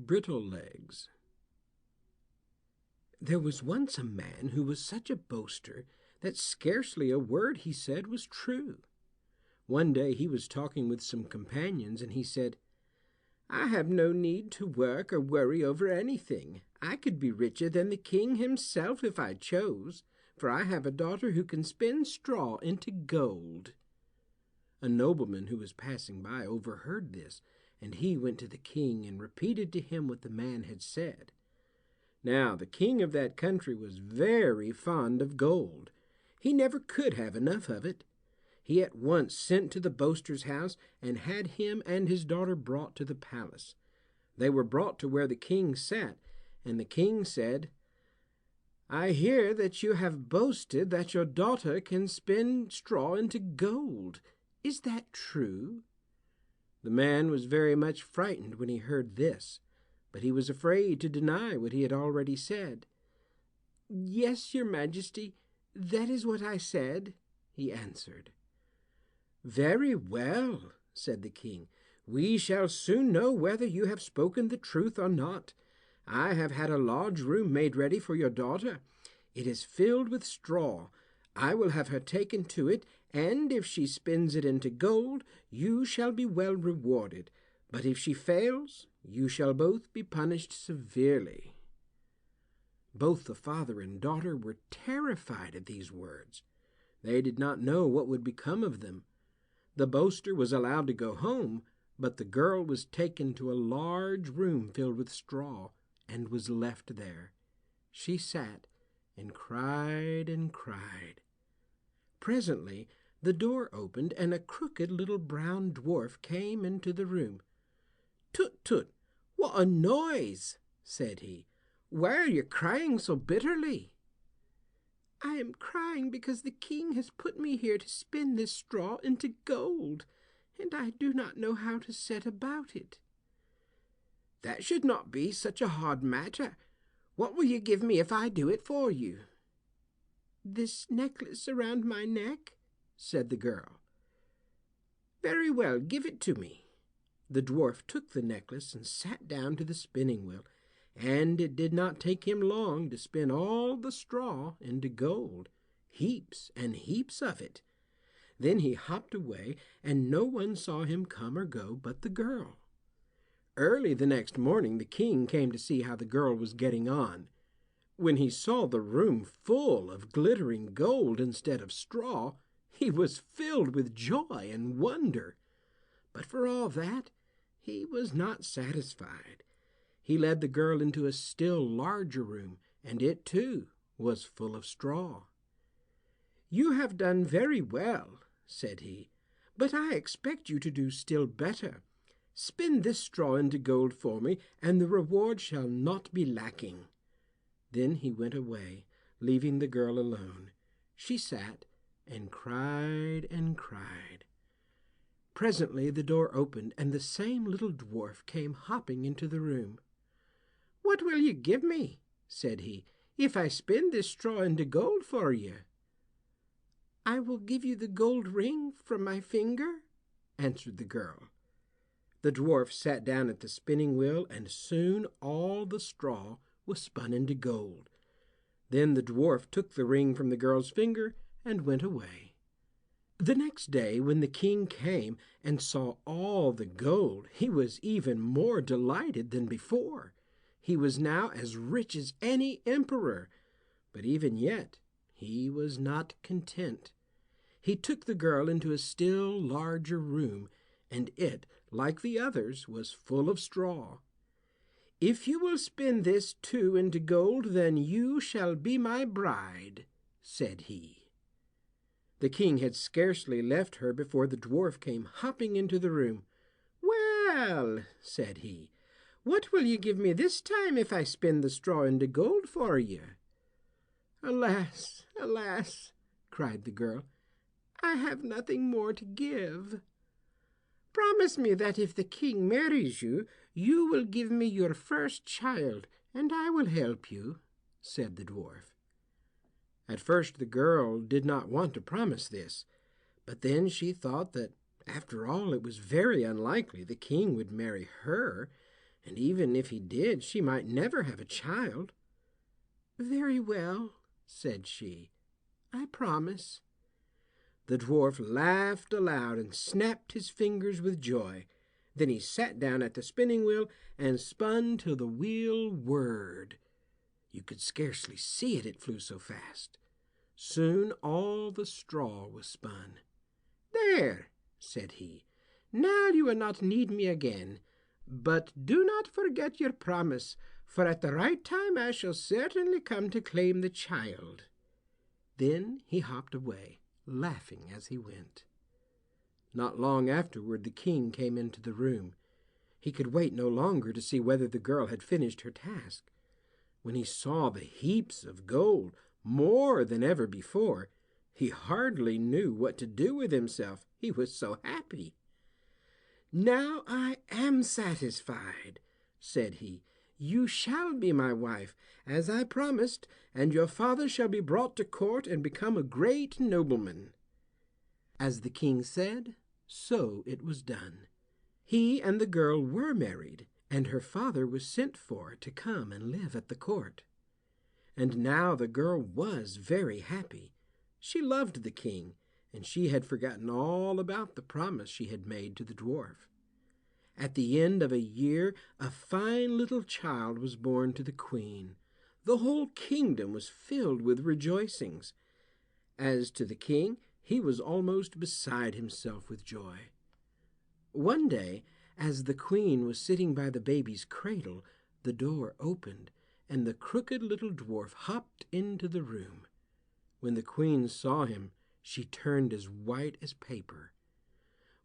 Brittle legs. There was once a man who was such a boaster that scarcely a word he said was true. One day he was talking with some companions, and he said, "I have no need to work or worry over anything. I could be richer than the king himself if I chose, for I have a daughter who can spin straw into gold." A nobleman who was passing by overheard this, and he went to the king and repeated to him what the man had said. Now the king of that country was very fond of gold. He never could have enough of it. He at once sent to the boaster's house and had him and his daughter brought to the palace. They were brought to where the king sat, and the king said, "I hear that you have boasted that your daughter can spin straw into gold. Is that true?" The man was very much frightened when he heard this, but he was afraid to deny what he had already said. "Yes, your majesty, that is what I said," he answered. "Very well," said the king. "We shall soon know whether you have spoken the truth or not. I have had a large room made ready for your daughter. It is filled with straw. I will have her taken to it, and if she spins it into gold, you shall be well rewarded. But if she fails, you shall both be punished severely." Both the father and daughter were terrified at these words. They did not know what would become of them. The boaster was allowed to go home, but the girl was taken to a large room filled with straw, and was left there. She sat and cried and cried. Presently the door opened, and a crooked little brown dwarf came into the room. "Tut, tut, what a noise!" said he. "Why are you crying so bitterly?" "I am crying because the king has put me here to spin this straw into gold, and I do not know how to set about it." "That should not be such a hard matter. What will you give me if I do it for you?" "This necklace around my neck," said the girl. "Very well, give it to me." The dwarf took the necklace and sat down to the spinning wheel, and it did not take him long to spin all the straw into gold, heaps and heaps of it. Then he hopped away, and no one saw him come or go but the girl. Early the next morning the king came to see how the girl was getting on. When he saw the room full of glittering gold instead of straw, he was filled with joy and wonder. But for all that, he was not satisfied. He led the girl into a still larger room, and it, too, was full of straw. "You have done very well," said he, "but I expect you to do still better. Spin this straw into gold for me, and the reward shall not be lacking." Then he went away, leaving the girl alone. She sat and cried and cried. Presently the door opened, and the same little dwarf came hopping into the room. "What will you give me," said he, "if I spin this straw into gold for you?" "I will give you the gold ring from my finger," answered the girl. The dwarf sat down at the spinning wheel, and soon all the straw was spun into gold. Then the dwarf took the ring from the girl's finger and went away. The next day, when the king came and saw all the gold, he was even more delighted than before. He was now as rich as any emperor, but even yet he was not content. He took the girl into a still larger room, and it, like the others, was full of straw. "If you will spin this too into gold, then you shall be my bride," said he. The king had scarcely left her before the dwarf came hopping into the room. "Well," said he, "what will you give me this time if I spin the straw into gold for you?" "Alas, alas," cried the girl, "I have nothing more to give." "Promise me that if the king marries you, you will give me your first child, and I will help you," said the dwarf. At first the girl did not want to promise this, but then she thought that after all it was very unlikely the king would marry her, and even if he did, she might never have a child. "Very well," said she, "I promise." The dwarf laughed aloud and snapped his fingers with joy. Then he sat down at the spinning wheel and spun till the wheel whirred. You could scarcely see it, it flew so fast. Soon all the straw was spun. "There," said he, "now you will not need me again. But do not forget your promise, for at the right time I shall certainly come to claim the child." Then he hopped away, laughing as he went. Not long afterward the king came into the room. He could wait no longer to see whether the girl had finished her task. When he saw the heaps of gold, more than ever before, he hardly knew what to do with himself, he was so happy. "Now I am satisfied," said he. "You shall be my wife, as I promised, and your father shall be brought to court and become a great nobleman." As the king said, so it was done. He and the girl were married, and her father was sent for to come and live at the court. And now the girl was very happy. She loved the king, and she had forgotten all about the promise she had made to the dwarf. At the end of a year, a fine little child was born to the queen. The whole kingdom was filled with rejoicings. As to the king, he was almost beside himself with joy. One day, as the queen was sitting by the baby's cradle, the door opened, and the crooked little dwarf hopped into the room. When the queen saw him, she turned as white as paper.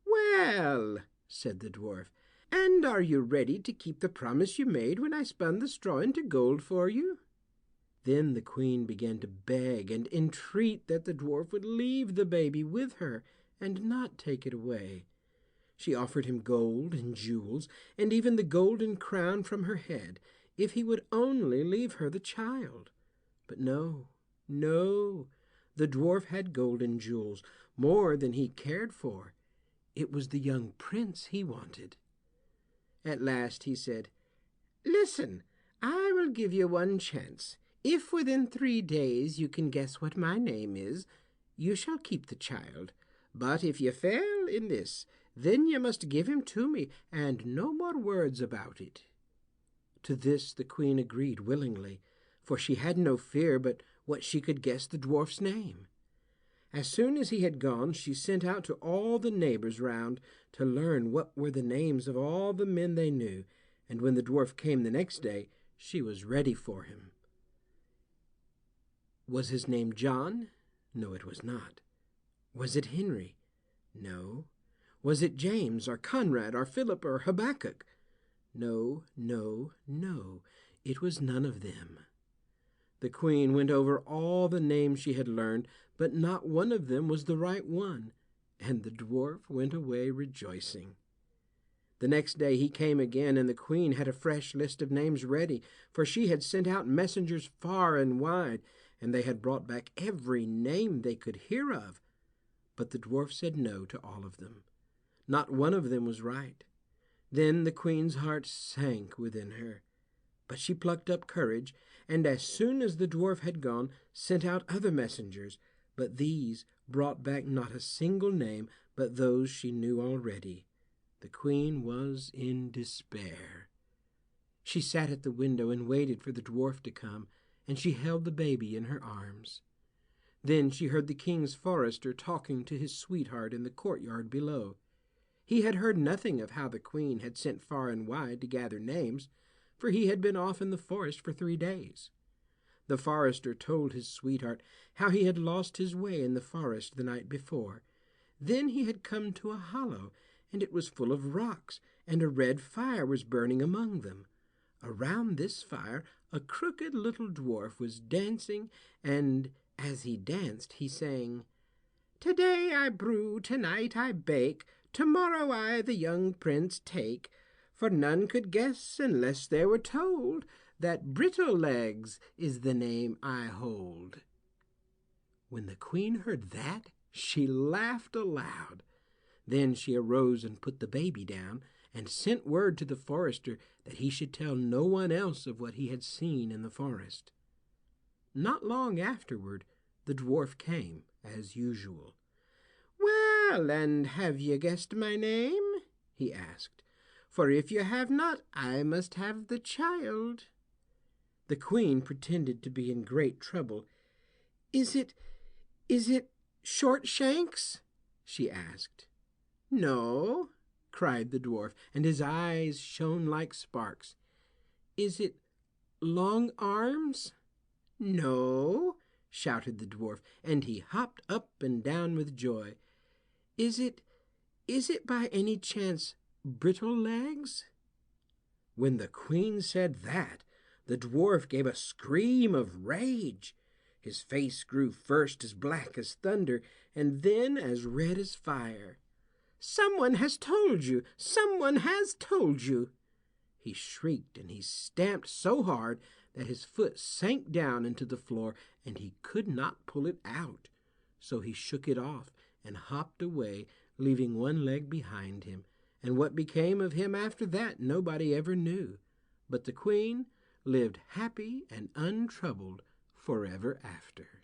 "Well," said the dwarf, "and are you ready to keep the promise you made when I spun the straw into gold for you?" Then the queen began to beg and entreat that the dwarf would leave the baby with her and not take it away. She offered him gold and jewels, and even the golden crown from her head, if he would only leave her the child. But no, no, the dwarf had gold and jewels, more than he cared for. It was the young prince he wanted. At last he said, "Listen, I will give you one chance. If within 3 days you can guess what my name is, you shall keep the child. But if you fail in this, then you must give him to me, and no more words about it." To this the queen agreed willingly, for she had no fear but what she could guess the dwarf's name. As soon as he had gone, she sent out to all the neighbors round to learn what were the names of all the men they knew, and when the dwarf came the next day, she was ready for him. Was his name John? No, it was not. Was it Henry? No. Was it James, or Conrad, or Philip, or Habakkuk? No, no, no. It was none of them. The queen went over all the names she had learned, but not one of them was the right one, and the dwarf went away rejoicing. The next day he came again, and the queen had a fresh list of names ready, for she had sent out messengers far and wide, and they had brought back every name they could hear of. But the dwarf said no to all of them. Not one of them was right. Then the queen's heart sank within her. But she plucked up courage, and as soon as the dwarf had gone, sent out other messengers, but these brought back not a single name but those she knew already. The queen was in despair. She sat at the window and waited for the dwarf to come, and she held the baby in her arms. Then she heard the king's forester talking to his sweetheart in the courtyard below. He had heard nothing of how the queen had sent far and wide to gather names, for he had been off in the forest for 3 days. The forester told his sweetheart how he had lost his way in the forest the night before. Then he had come to a hollow, and it was full of rocks, and a red fire was burning among them. Around this fire a crooked little dwarf was dancing, and as he danced he sang, "Today I brew, tonight I bake, tomorrow I the young prince take, for none could guess unless they were told that Brittle legs is the name I hold." When the queen heard that, she laughed aloud. Then she arose and put the baby down, and sent word to the forester that he should tell no one else of what he had seen in the forest. Not long afterward, the dwarf came, as usual. "Well, and have you guessed my name?" he asked. "For if you have not, I must have the child." The queen pretended to be in great trouble. Is it Shortshanks?" she asked. "No," cried the dwarf, and his eyes shone like sparks. "Is it Long Arms?" "No," shouted the dwarf, and he hopped up and down with joy. Is it by any chance Brittle Legs?" When the queen said that, the dwarf gave a scream of rage. His face grew first as black as thunder, and then as red as fire. "Someone has told you! Someone has told you!" he shrieked, and he stamped so hard that his foot sank down into the floor, and he could not pull it out. So he shook it off and hopped away, leaving one leg behind him, and what became of him after that nobody ever knew. But the queen lived happy and untroubled forever after.